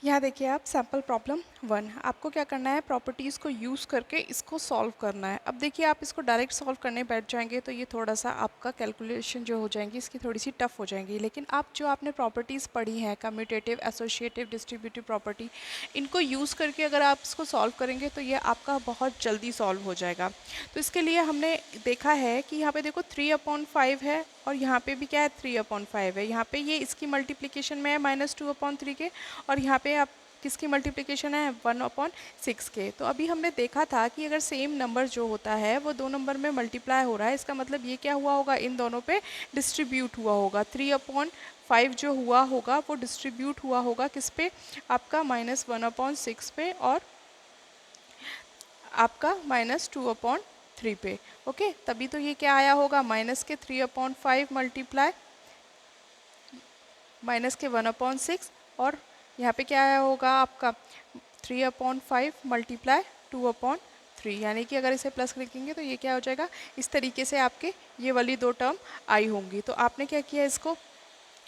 यहाँ देखिए आप सैम्पल प्रॉब्लम 1 आपको क्या करना है प्रॉपर्टीज़ को यूज़ करके इसको सॉल्व करना है। अब देखिए आप इसको डायरेक्ट सॉल्व करने बैठ जाएंगे तो ये थोड़ा सा आपका कैलकुलेशन जो हो जाएंगी इसकी थोड़ी सी टफ हो जाएंगी। लेकिन आप जो आपने प्रॉपर्टीज़ पढ़ी हैं कम्यूटेटिव एसोसिएटिव डिस्ट्रीब्यूटिव प्रॉपर्टी, इनको यूज़ करके अगर आप इसको सॉल्व करेंगे तो ये आपका बहुत जल्दी सॉल्व हो जाएगा। तो इसके लिए हमने देखा है कि यहाँ पे देखो 3/5 है और यहाँ पे भी क्या है 3/5 है। यहाँ पे ये इसकी मल्टीप्लिकेशन में है -2/3 के, और यहाँ पे आप किसकी मल्टीप्लिकेशन है 1/6 के। तो अभी हमने देखा था कि अगर सेम नंबर जो होता है वो दो नंबर में मल्टीप्लाई हो रहा है, इसका मतलब ये क्या हुआ होगा, इन दोनों पे डिस्ट्रीब्यूट हुआ होगा। 3/5 जो हुआ होगा वो डिस्ट्रीब्यूट हुआ होगा किस पे, आपका -1/6 पे और आपका -2/3 पे। ओके, तभी तो ये क्या आया होगा माइनस के 3/5 मल्टीप्लाई माइनस के 1/6, और यहाँ पे क्या आया होगा आपका 3/5 मल्टीप्लाई 2/3। यानी कि अगर इसे प्लस लिखेंगे तो ये क्या हो जाएगा, इस तरीके से आपके ये वाली दो टर्म आई होंगी। तो आपने क्या किया, इसको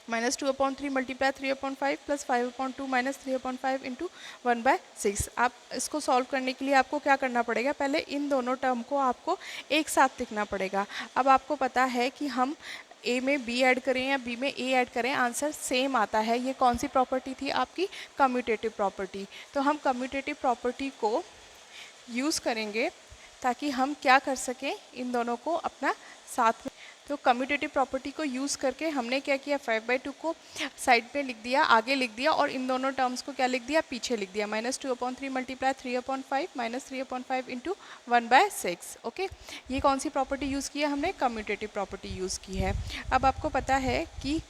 -2/3 मल्टीप्लाई 3/5 प्लस 5/2 माइनस 3/5 इंटू 1/6। आप इसको सॉल्व करने के लिए आपको क्या करना पड़ेगा, पहले इन दोनों टर्म को आपको एक साथ लिखना पड़ेगा। अब आपको पता है कि हम ए में बी ऐड करें या बी में ए ऐड करें, आंसर सेम आता है। ये कौन सी प्रॉपर्टी थी आपकी, कम्यूटेटिव प्रॉपर्टी। तो हम कम्यूटेटिव प्रॉपर्टी को यूज़ करेंगे ताकि हम क्या कर सकें, इन दोनों को अपना साथ में। तो कम्यूटेटिव प्रॉपर्टी को यूज़ करके हमने क्या किया, 5/2 को साइड पे लिख दिया, आगे लिख दिया, और इन दोनों टर्म्स को क्या लिख दिया, पीछे लिख दिया। -2/3 मल्टीप्लाई 3/5 माइनस 3/5 इंटू 1/6। ओके, ये कौन सी प्रॉपर्टी यूज़ की है हमने, कम्यूटेटिव प्रॉपर्टी यूज़ की है। अब आपको पता है कि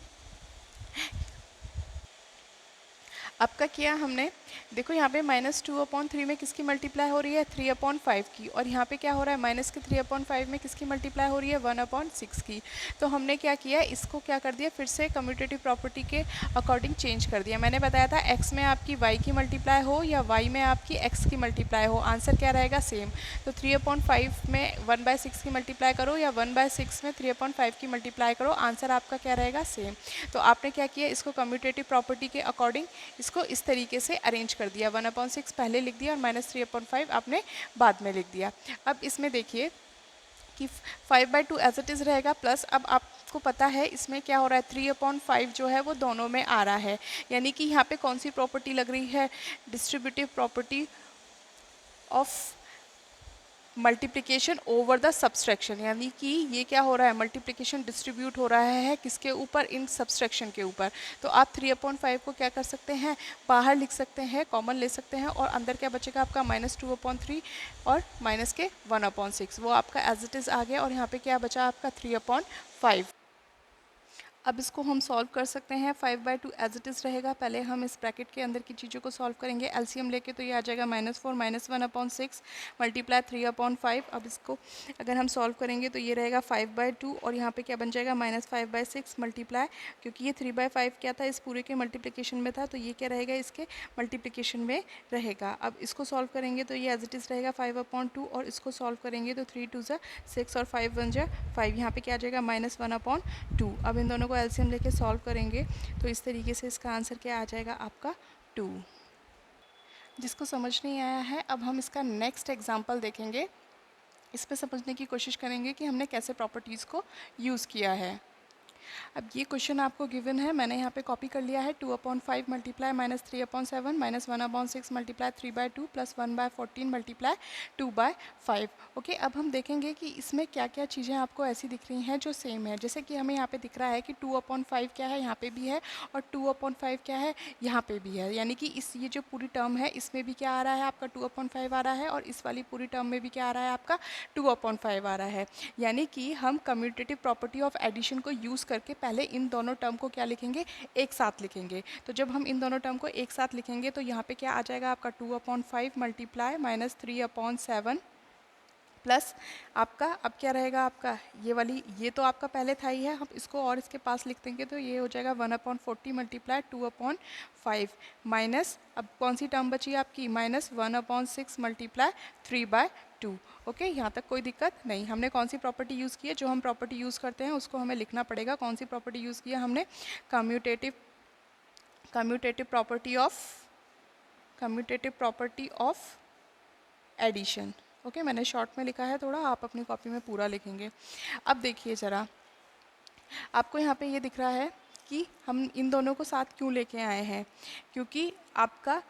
आपका किया हमने, देखो यहाँ पे -2/3 में किसकी मल्टीप्लाई हो रही है, 3/5 की, और यहाँ पे क्या हो रहा है माइनस के 3/5 में किसकी मल्टीप्लाई हो रही है, 1/6 की। तो हमने क्या किया, इसको क्या कर दिया, फिर से कम्यूटेटिव प्रॉपर्टी के अकॉर्डिंग चेंज कर दिया। मैंने बताया था x में आपकी y की मल्टीप्लाई हो या y में आपकी x की मल्टीप्लाई हो, आंसर क्या रहेगा, सेम। तो 3/5 में 1/6 की मल्टीप्लाई करो या 1/6 में 3/5 की मल्टीप्लाई करो, आंसर आपका क्या रहेगा, सेम। तो आपने क्या किया, इसको कम्यूटेटिव प्रॉपर्टी के अकॉर्डिंग इसको इस तरीके से अरेंज कर दिया, 1/6 पहले लिख दिया और -3/5 आपने बाद में लिख दिया। अब इसमें देखिए कि 5/2 एज इट इज़ रहेगा, प्लस अब आपको पता है इसमें क्या हो रहा है, 3/5 जो है वो दोनों में आ रहा है। यानी कि यहाँ पे कौन सी प्रॉपर्टी लग रही है, distributive property of multiplication over the subtraction. यानी कि ये क्या हो रहा है, मल्टीप्लिकेशन डिस्ट्रीब्यूट हो रहा है किसके ऊपर, इन सब्सट्रैक्शन के ऊपर। तो आप 3/5 को क्या कर सकते हैं, बाहर लिख सकते हैं, कॉमन ले सकते हैं, और अंदर क्या बचेगा आपका -2/3 और माइनस के 1/6, वो आपका एज इट इज़ आ गया। और यहाँ पे क्या बचा आपका 3/5। अब इसको हम सॉल्व कर सकते हैं, 5/2 एज इट इज़ रहेगा। पहले हम इस ब्रैकेट के अंदर की चीज़ों को सॉल्व करेंगे, एलसीएम लेके, तो ये आ जाएगा -4 माइनस 1/6 मल्टीप्लाई 3/5। अब इसको अगर हम सॉल्व करेंगे तो ये रहेगा 5/2, और यहाँ पे क्या बन जाएगा -5/6 मल्टीप्लाई, क्योंकि ये 3/5 क्या था, इस पूरे के मल्टीप्लिकेशन में था, तो ये क्या रहेगा, इसके मल्टीप्लिकेशन में रहेगा। अब इसको सॉल्व करेंगे तो ये एज इट इज़ रहेगा 5/2, और इसको सॉल्व करेंगे तो 3 2 ज़ा 6 और 5 1 ज़ा 5, यहाँ पे क्या आ जाएगा -1/2। अब इन दोनों को एलसीएम लेके सॉल्व करेंगे तो इस तरीके से इसका आंसर क्या आ जाएगा आपका 2। जिसको समझ नहीं आया है, अब हम इसका नेक्स्ट एग्जाम्पल देखेंगे। इस पे समझने की कोशिश करेंगे कि हमने कैसे प्रॉपर्टीज़ को यूज़ किया है। अब ये क्वेश्चन आपको गिवन है, मैंने यहाँ पे कॉपी कर लिया है, 2/5 multiply -3/7 minus 1/6 multiply 3/2 plus 1/14 multiply 2/5। Okay, अब हम देखेंगे कि इसमें क्या क्या चीज़ें आपको ऐसी दिख रही हैं जो सेम है। जैसे कि हमें यहाँ पे दिख रहा है कि 2/5 क्या है, यहाँ पे भी है, और 2/5 क्या है, यहाँ पे भी है। यानी कि इस ये जो पूरी टर्म है इसमें भी क्या आ रहा है आपका 2/5 आ रहा है, और इस वाली पूरी टर्म में भी क्या आ रहा है आपका 2/5 आ रहा है। यानी कि हम कम्यूटेटिव प्रॉपर्टी ऑफ एडिशन को यूज़ करके पहले इन दोनों टर्म को क्या लिखेंगे, एक साथ लिखेंगे। तो जब हम इन दोनों टर्म को एक साथ लिखेंगे तो यहाँ पे क्या आ जाएगा आपका 2/5 मल्टीप्लाई -3/7 प्लस आपका, अब क्या रहेगा आपका, ये वाली, ये तो आपका पहले था ही है, हम इसको और इसके पास लिख देंगे तो ये हो जाएगा 1/40 मल्टीप्लाई 2/5 माइनस, अब कौन सी टर्म बची आपकी, -1/6 मल्टीप्लाई 3/2। ओके, यहाँ तक कोई दिक्कत नहीं। हमने कौन सी प्रॉपर्टी यूज़ की है, जो हम प्रॉपर्टी यूज़ करते हैं उसको हमें लिखना पड़ेगा। कौन सी प्रॉपर्टी यूज़ की है हमने, commutative property of commutative property of addition. Okay, मैंने शॉर्ट में लिखा है थोड़ा, आप अपनी कॉपी में पूरा लिखेंगे। अब देखिए ज़रा, आपको यहाँ पे ये दिख रहा है कि हम इन दोनों को साथ क्यों लेके आए हैं, क्योंकि आपका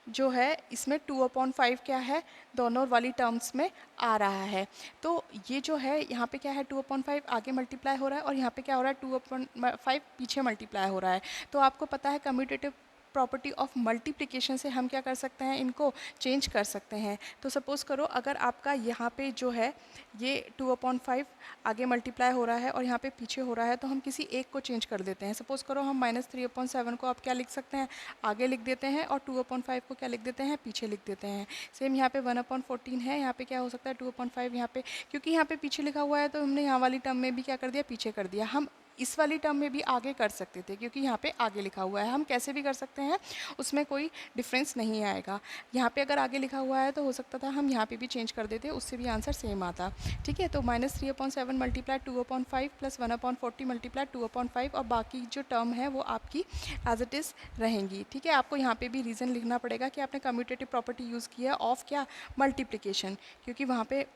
जो है इसमें 2/5 क्या है, दोनों वाली टर्म्स में आ रहा है। तो ये जो है यहाँ पे क्या है, 2/5 आगे मल्टीप्लाई हो रहा है और यहाँ पे क्या हो रहा है, 2/5 पीछे मल्टीप्लाई हो रहा है। तो आपको पता है कम्यूटेटिव प्रॉपर्टी ऑफ मल्टीप्लिकेशन से हम क्या कर सकते हैं, इनको चेंज कर सकते हैं। तो सपोज़ करो अगर आपका यहाँ पे जो है ये 2/5 आगे मल्टीप्लाई हो रहा है और यहाँ पे पीछे हो रहा है, तो हम किसी एक को चेंज कर देते हैं। सपोज़ करो हम -3/7 को आप क्या लिख सकते हैं, आगे लिख देते हैं, और 2/5 को क्या लिख देते हैं, पीछे लिख देते हैं। सेम यहाँ पे 1/14 है, यहाँ पे क्या हो सकता है 2/5, यहाँ पे क्योंकि यहाँ पे पीछे लिखा हुआ है तो हमने यहाँ वाली टर्म में भी क्या कर दिया, पीछे कर दिया। हम इस वाली टर्म में भी आगे कर सकते थे क्योंकि यहाँ पे आगे लिखा हुआ है, हम कैसे भी कर सकते हैं, उसमें कोई डिफरेंस नहीं आएगा। यहाँ पे अगर आगे लिखा हुआ है तो हो सकता था हम यहाँ पे भी चेंज कर देते, उससे भी आंसर सेम आता। ठीक है, तो -3/7 मल्टीप्लाई 2/5 प्लस 1/40 मल्टीप्लाई 2/5 और बाकी जो टर्म है वो आपकी एज इट इज़ रहेंगी। ठीक है, आपको यहाँ पे भी रीज़न लिखना पड़ेगा कि आपने कम्यूटेटिव प्रॉपर्टी यूज़ की है ऑफ क्या, मल्टीप्लिकेशन, क्योंकि वहाँ पे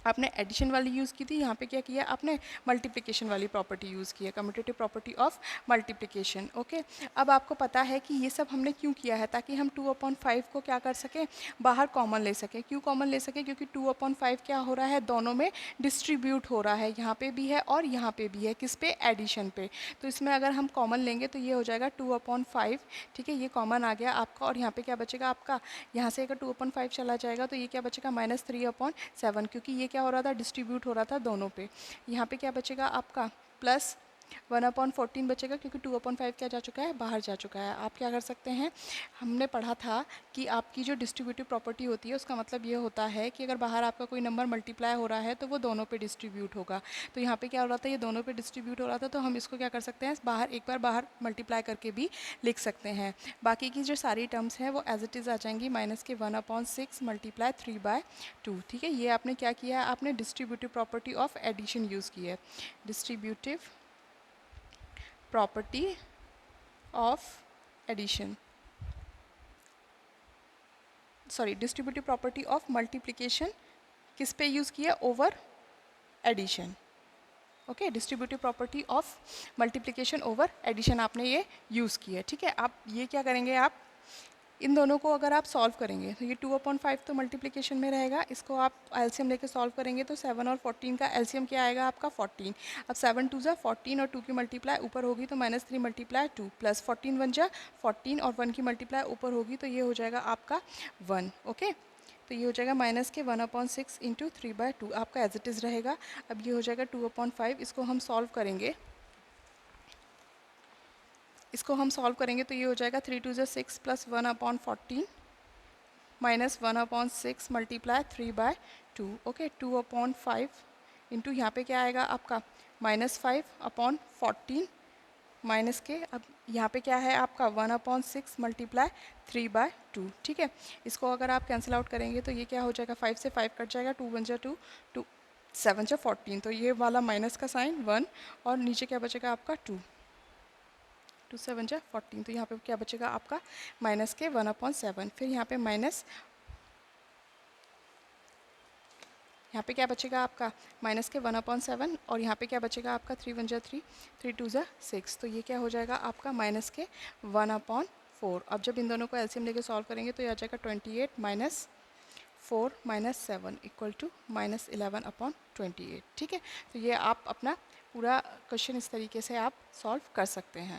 आपने एडिशन वाली यूज़ की थी, यहाँ पे क्या किया आपने, मल्टीप्लिकेशन वाली प्रॉपर्टी यूज़ की है, commutative property of multiplication. Okay, अब आपको पता है कि ये सब हमने क्यों किया है, ताकि हम 2/5 को क्या कर सकें, बाहर कॉमन ले सकें। क्यों कॉमन ले सकें, क्योंकि 2/5 क्या हो रहा है, दोनों में डिस्ट्रीब्यूट हो रहा है, यहाँ पे भी है और यहाँ पे भी है, किस पे, एडिशन पे। तो इसमें अगर हम कॉमन लेंगे तो ये हो जाएगा 2/5। ठीक है, ये कॉमन आ गया आपका, और यहाँ पे क्या बचेगा आपका, यहाँ से अगर 2/5 चला जाएगा तो ये क्या बचेगा, -3/7, क्योंकि ये क्या हो रहा था, डिस्ट्रीब्यूट हो रहा था दोनों पे। यहाँ पे क्या बचेगा आपका, प्लस 1/14 बचेगा, क्योंकि 2/5 क्या जा चुका है, बाहर जा चुका है। आप क्या कर सकते हैं, हमने पढ़ा था कि आपकी जो डिस्ट्रीब्यूटिव प्रॉपर्टी होती है उसका मतलब ये होता है कि अगर बाहर आपका कोई नंबर मल्टीप्लाई हो रहा है तो वो दोनों पे डिस्ट्रीब्यूट होगा। तो यहाँ पे क्या हो रहा था, ये दोनों पे डिस्ट्रीब्यूट हो रहा था, तो हम इसको क्या कर सकते हैं, बाहर एक बार बाहर मल्टीप्लाई करके भी लिख सकते हैं। बाकी की जो सारी टर्म्स हैं वो एज इट इज़ आ जाएंगी, -1/6 मल्टीप्लाई 3/2। ठीक है, ये आपने क्या किया है, आपने distributive property of addition use की है, distributive property of addition, sorry distributive property of multiplication किस पे यूज़ किया, over addition. Okay, distributive property of multiplication over addition आपने ये यूज़ की है। ठीक है, आप ये क्या करेंगे, आप इन दोनों को अगर आप सॉल्व करेंगे तो ये 2/5 तो मल्टीप्लिकेशन में रहेगा, इसको आप एलसीएम लेके सॉल्व करेंगे तो 7 और 14 का एलसीएम क्या आएगा आपका, 14। अब 7 2 ज़ा 14 और 2 की मल्टीप्लाई ऊपर होगी तो -3 मल्टीप्लाई 2 प्लस 14 1 ज़ा 14 और 1 की मल्टीप्लाई ऊपर होगी तो ये हो जाएगा आपका 1। ओके, तो ये हो जाएगा -1/6 इंटू 3/2, आपका एज इट इज़ रहेगा। अब ये हो जाएगा 2/5, इसको हम सॉल्व करेंगे, इसको हम सॉल्व करेंगे तो ये हो जाएगा 3 2 ज़ा 6 प्लस 1/14 -1/6 मल्टीप्लाई 3/2। ओके, 2/5 इंटू यहाँ पे क्या आएगा आपका, -5/14 माइनस के, अब यहाँ पे क्या है आपका 1/6 मल्टीप्लाई 3/2। ठीक है, इसको अगर आप कैंसिल आउट करेंगे तो ये क्या हो जाएगा, 5 से 5 कट जाएगा, 2 1 ज़ा 2, 2 7 ज़ा 14, तो ये वाला माइनस का साइन 1 और नीचे क्या बचेगा आपका 2, 2 7 ज़ा 14, तो यहाँ पे क्या बचेगा आपका माइनस के 1/7, फिर यहाँ पे माइनस, यहाँ पे क्या बचेगा आपका माइनस के 1/7 और यहाँ पे क्या बचेगा आपका 3 1 ज़ा 3, 3 2 ज़ा 6, तो ये क्या हो जाएगा आपका माइनस के 1/4। अब जब इन दोनों को एलसीएम लेके सॉल्व करेंगे तो ये आ जाएगा 28 माइनस 4 माइनस 7 इक्वल टू -11/28। ठीक है, तो ये आप अपना पूरा क्वेश्चन इस तरीके से आप सॉल्व कर सकते हैं।